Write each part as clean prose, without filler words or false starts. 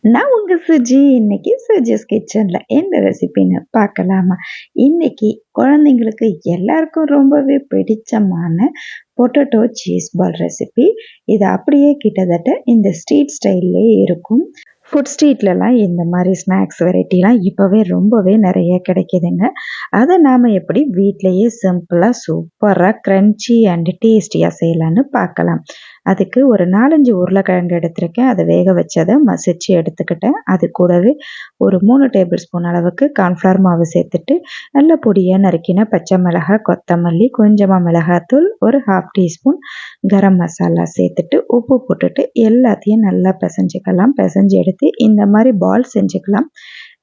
நான் உங்க சுஜி. இன்னைக்கு சுஜிஸ் கிச்சன்ல எந்த ரெசிபின்னு பார்க்கலாமா? இன்னைக்கு குழந்தைங்களுக்கு எல்லாருக்கும் ரொம்பவே பிடிச்சமான பொட்டேட்டோ சீஸ் பால் ரெசிபி. இது அப்படியே கிட்டத்தட்ட இந்த ஸ்ட்ரீட் ஸ்டைல்லே இருக்கும். ஃபுட் ஸ்ட்ரீட்லலாம் இந்த மாதிரி ஸ்நாக்ஸ் வெரைட்டிலாம் இப்போவே ரொம்பவே நிறைய கிடைக்குதுங்க. அதை நாம் எப்படி வீட்டிலையே சிம்பிளாக சூப்பராக க்ரன்ச்சி அண்ட் டேஸ்டியாக செய்யலான்னு பார்க்கலாம். அதுக்கு ஒரு 4-5 உருளைக்கிழங்கு எடுத்திருக்கேன். அதை வேக வச்சதை மசிச்சு எடுத்துக்கிட்டேன். அது கூடவே ஒரு 3 டேபிள் ஸ்பூன் அளவுக்கு கார்ன்ஃப்ளவர் மாவு சேர்த்துட்டு நல்ல பொடியாக நறுக்கின பச்சை மிளகாய், கொத்தமல்லி, கொஞ்சமாக மிளகாத்தூள், ஒரு 1/2 டீஸ்பூன் கரம் மசாலா சேர்த்துட்டு உப்பு போட்டுட்டு எல்லாத்தையும் நல்லா பிசைஞ்சிக்கலாம். பிசைஞ்சு எடுத்து இந்த மாதிரி பால் செஞ்சுக்கலாம்.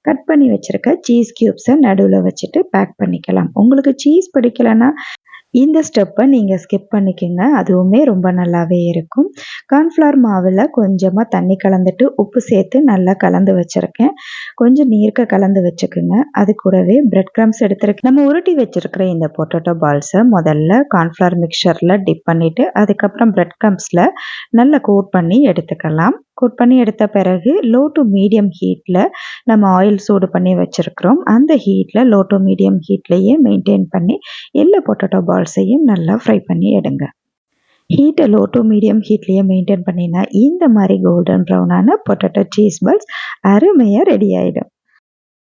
கட் பண்ணி வச்சுருக்க சீஸ் க்யூப்ஸை நடுவில் வச்சுட்டு பேக் பண்ணிக்கலாம். உங்களுக்கு சீஸ் பிடிக்கலைன்னா இந்த ஸ்டெப்பை நீங்கள் ஸ்கிப் பண்ணிக்கோங்க. அதுவுமே ரொம்ப நல்லாவே இருக்கும். கார்ன்ஃப்ளவர் மாவில் கொஞ்சமாக தண்ணி கலந்துட்டு உப்பு சேர்த்து நல்லா கலந்து வச்சுருக்கேன். கொஞ்சம் நீர்க்க கலந்து வச்சுக்கோங்க. அது கூடவே பிரெட் க்ரம்ஸ் எடுத்துருக்கேன். நம்ம உருட்டி வச்சுருக்கிற இந்த பொட்டேட்டோ பால்ஸை முதல்ல கார்ன்ஃப்ளவர் மிக்சரில் டிப் பண்ணிவிட்டு அதுக்கப்புறம் பிரெட் க்ரம்ஸில் நல்லா கோட் பண்ணி எடுத்துக்கலாம். கோட் பண்ணி எடுத்த பிறகு லோ டு மீடியம் ஹீட்டில் நம்ம ஆயில் சூடு பண்ணி வச்சுருக்கிறோம். அந்த ஹீட்டில் லோ டு மீடியம் ஹீட்லேயே மெயின்டைன் பண்ணி எல்லா பொட்டேட்டோ பால்ஸையும் நல்லா ஃப்ரை பண்ணி எடுங்க. ஹீட்டை லோ டு மீடியம் ஹீட்லேயே மெயின்டைன் பண்ணினா இந்த மாதிரி கோல்டன் ப்ரௌனான பொட்டேட்டோ சீஸ் பால்ஸ் அருமையாக ரெடி ஆகிடும்.